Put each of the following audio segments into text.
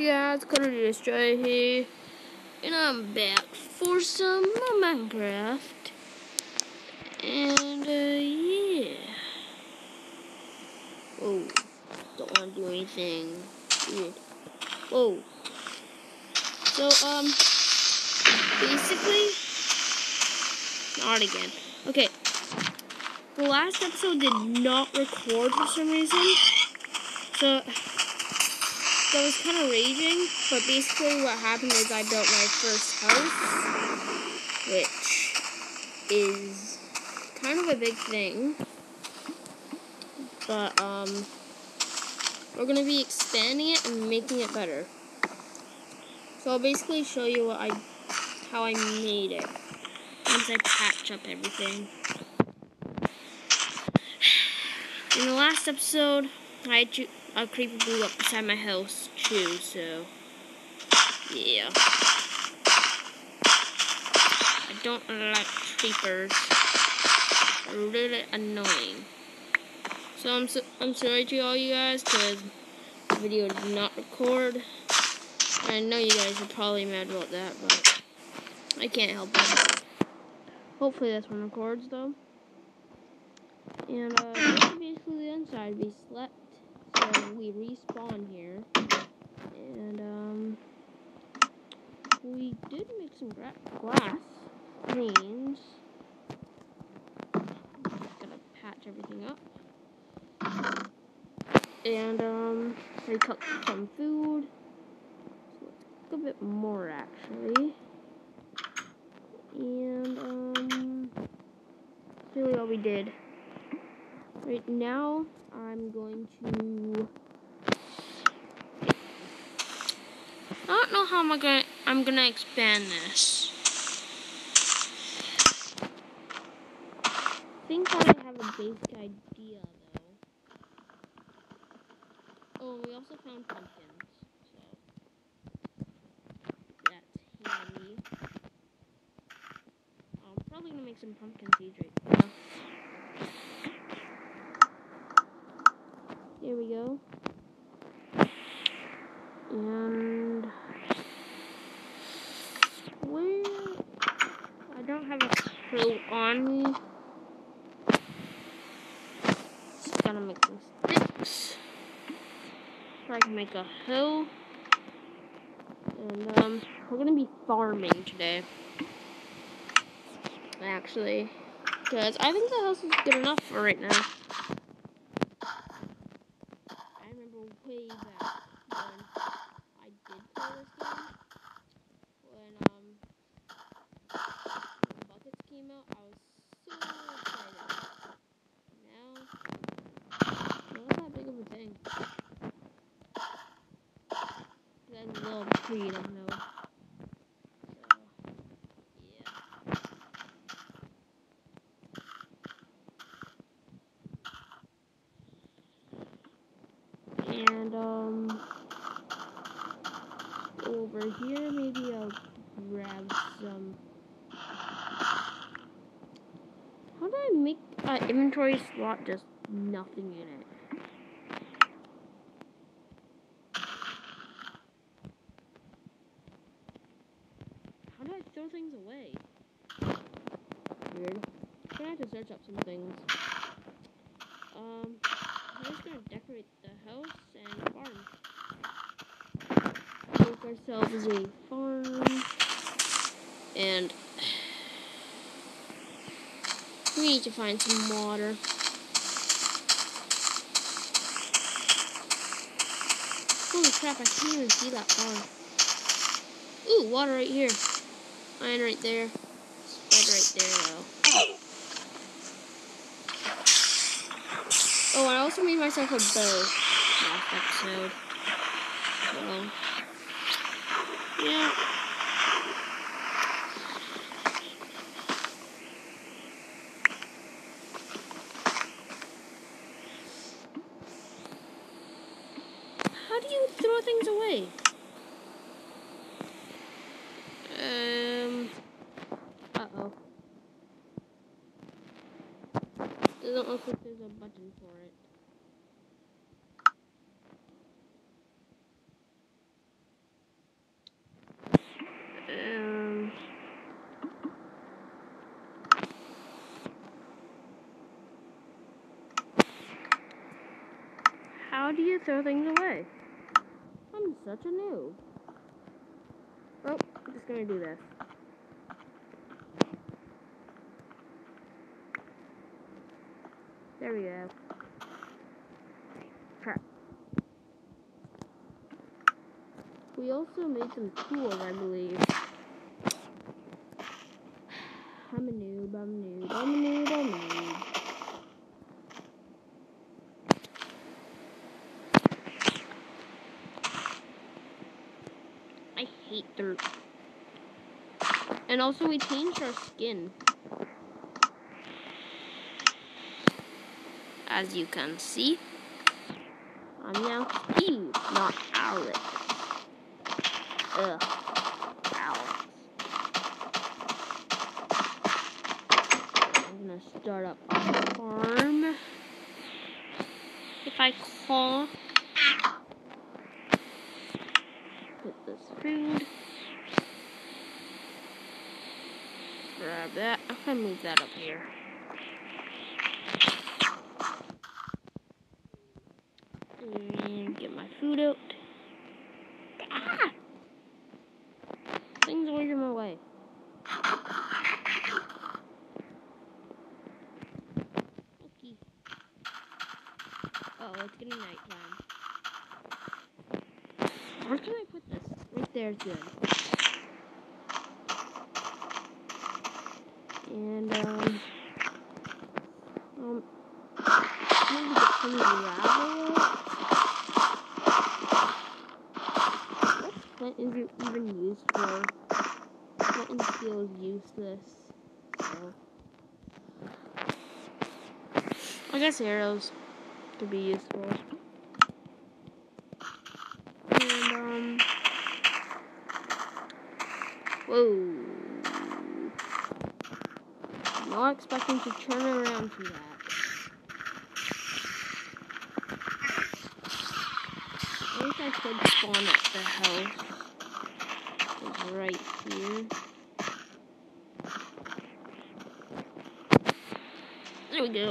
guys, Cutter Destroyer here, and I'm back for some more Minecraft, and yeah. Whoa, don't want to do anything weird. Whoa. So, basically, not again. Okay, the last episode did not record for some reason, so I was kind of raging, but basically what happened is I built my first house, which is kind of a big thing, but we're going to be expanding it and making it better. So I'll basically show you how I made it once I patch up everything. In the last episode, I had a creeper blew up beside my house too, so yeah. I don't like creepers. They're really annoying. So I'm sorry to all you guys because the video did not record. I know you guys are probably mad about that, but I can't help it. Hopefully this one records though. And this is basically the inside. We slept, so we respawn here. And we did make some glass. Means just gotta patch everything up. And we cooked some food. So let's cook a bit more actually. And that's really all we did. Right now I'm going to I don't know how I'm gonna expand this. I think I have a basic idea though. Oh, we also found pumpkins, so that's handy. I'm probably gonna make some pumpkin seeds right now. There we go. And I don't have a clue on me. Just gotta make some sticks so I can make a hill. And we're gonna be farming today. Actually, because I think the house is good enough for right now. I remember way back when I did play this game, when buckets came out, I was so excited. Now, not that big of a thing. That's a little breed, I know. And over here, maybe I'll grab some. How do I make an inventory slot just nothing in it? How do I throw things away? Weird. I'm gonna have to search up some things. I'm just gonna decorate the house and farm. Make ourselves a farm. And we need to find some water. Holy crap, I can't even see that far. Ooh, water right here. Iron right there. Spider right there, though. Oh, I also made myself a bow last episode. So, yeah. How do you throw things away? Uh-oh. Doesn't look like there's a button for it. do you throw things away? I'm such a noob. Oh, I'm just gonna do this. There we go. Crap. We also made some tools, I believe. I'm a noob, I'm a noob, I'm a noob, I'm a noob. I hate dirt. And also we changed our skin. As you can see, I'm now Steve, not Alex. Ugh, Alex. I'm gonna start up a farm. If I can. Put this food. Grab that. I'm gonna move that up here. And get my food out. Ah! Things always in my way. Okay. Oh, it's getting nighttime. Where can I put this? Right there is good. And, I'm gonna get some gravel. What's flint even used for? Flint and steel is useless. So, I guess arrows could be useful. And, whoa. Not expecting to turn around for that. I think I could spawn at the house. It's right here. There we go.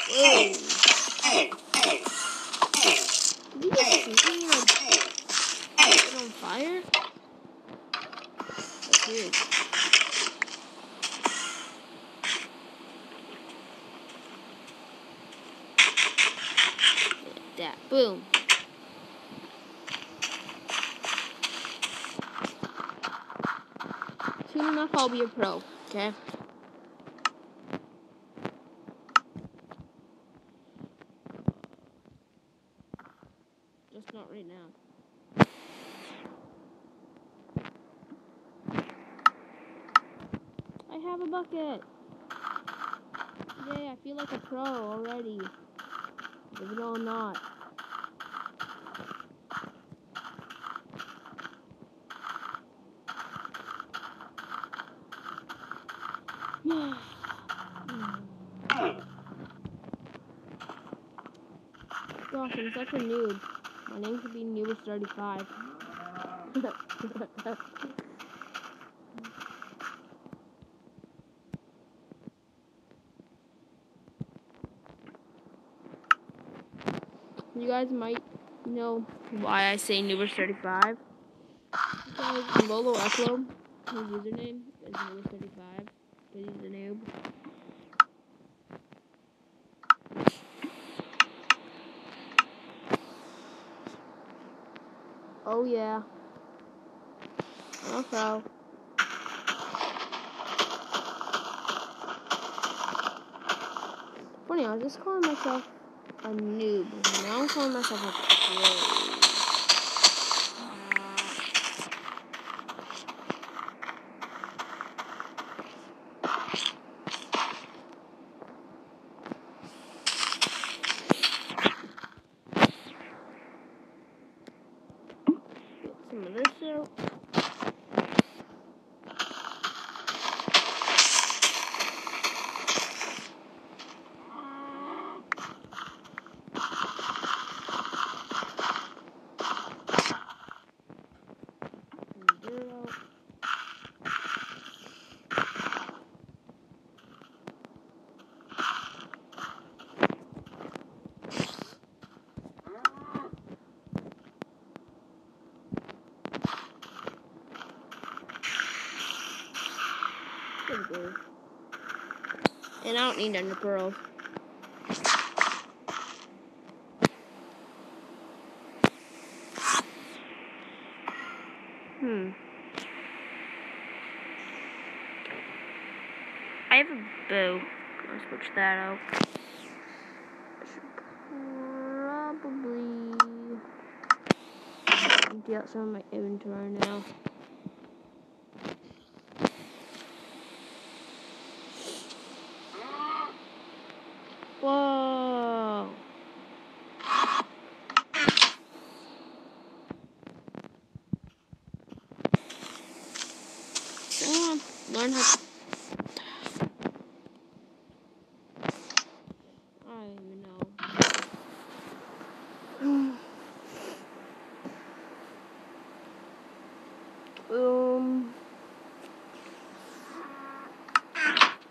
Whoa. Did you just see me like get on fire? That's weird. Like that. Boom. Soon enough, I'll be a pro. Okay. Just not right now. I have a bucket. Yay, I feel like a pro already. Believe it or not. Gosh, I'm such a noob. My name should be Noobus35. You guys might know why I say Noobus35. Because Lolo Upload, his username is Noobus35. Because he's a noob. Oh yeah. I'm a pro. Funny, I was just calling myself a noob. Now I'm calling myself a pro. Get some of this out. do. And I don't need ender pearls. I have a bow. I'll switch that out. I should probably empty out some of my inventory now. Whoa! Come on, learn how to... I don't even know.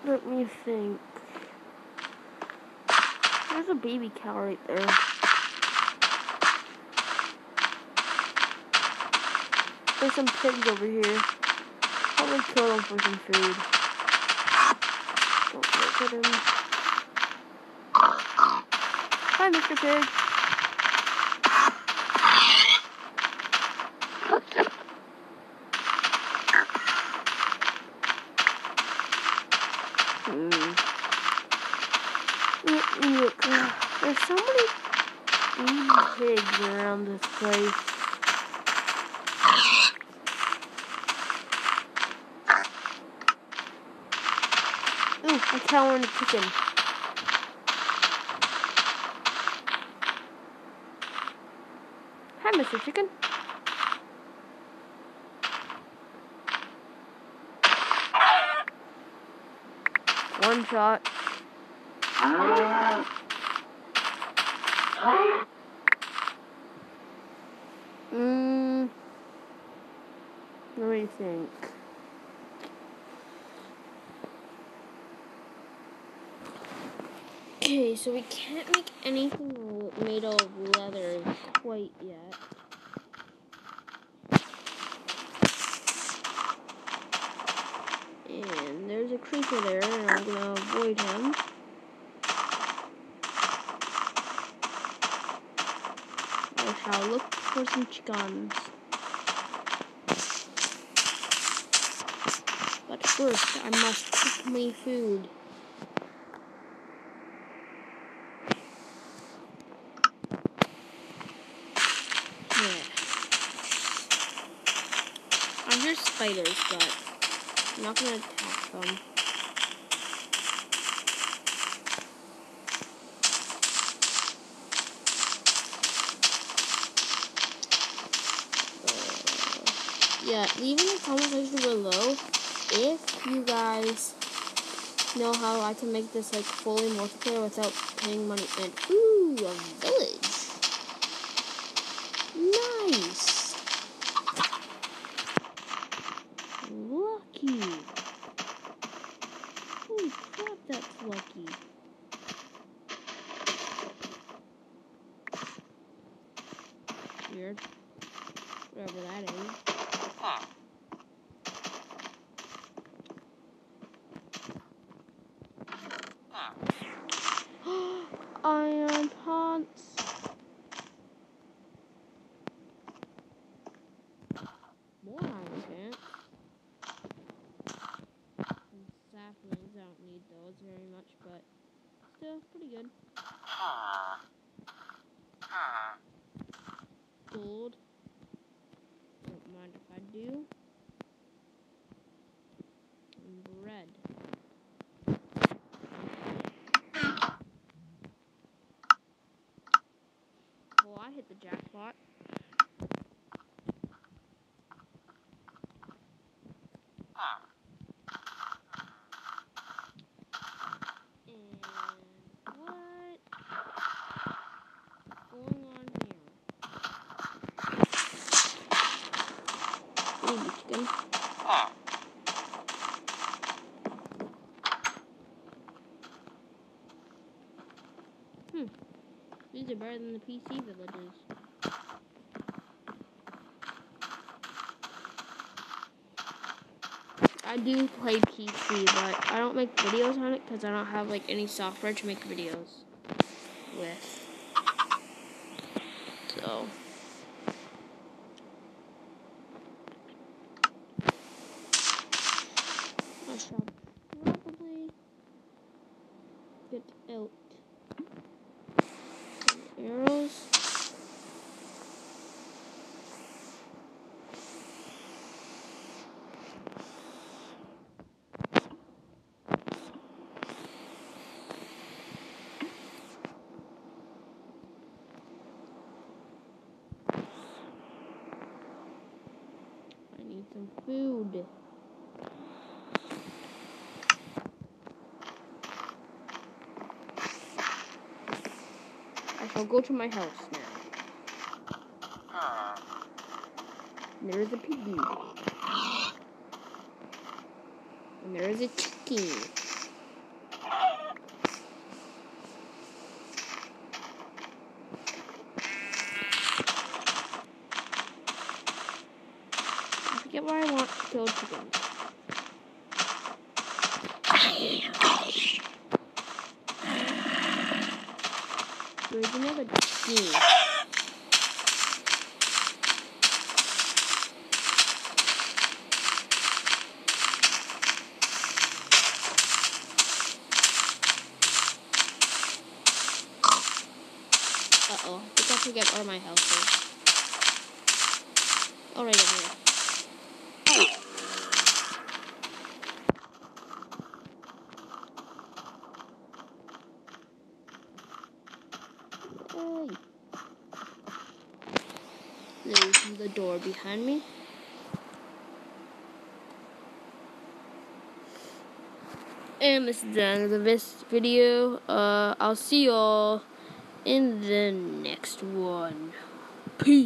Let me think. There's a baby cow right there. There's some pigs over here. Probably kill them for some food. Don't look at him. Hi, Mr. Pig. Look, there's so many pigs around this place. Ooh, a cow and a chicken. Hi, Mr. Chicken. One shot. Let me think. Okay, so we can't make anything made of leather quite yet. And there's a creeper there, and I'm gonna avoid him. I shall look for some chickens. But first, I must cook my food. Yeah. I hear spiders, but I'm not gonna attack them. Yeah, leave in the comment section below if you guys know how I can make this like fully multiplayer without paying money. And ooh, a village. Nice. Lucky. Holy crap, that's lucky. Weird. Whatever that is. Iron pants. More iron pants. And saplings. I don't need those very much, but still pretty good. Gold. Don't mind if I do. And bread. Well, I hit the jackpot. And what? Going on here? Baby chicken. These are better than the PC villages. I I do play PC, but I don't make videos on it because I don't have like any software to make videos with. So I shall probably get out some arrows. I need some food. I shall go to my house now. There is a piggy. And there is a chicken. I forget where I want to kill chickens. Where's another chicken? Uh-oh, I think I forget where my house is. Oh, right over here. Hey. There's the door behind me. And this is the end of this video. I'll see y'all in the next one. Peace.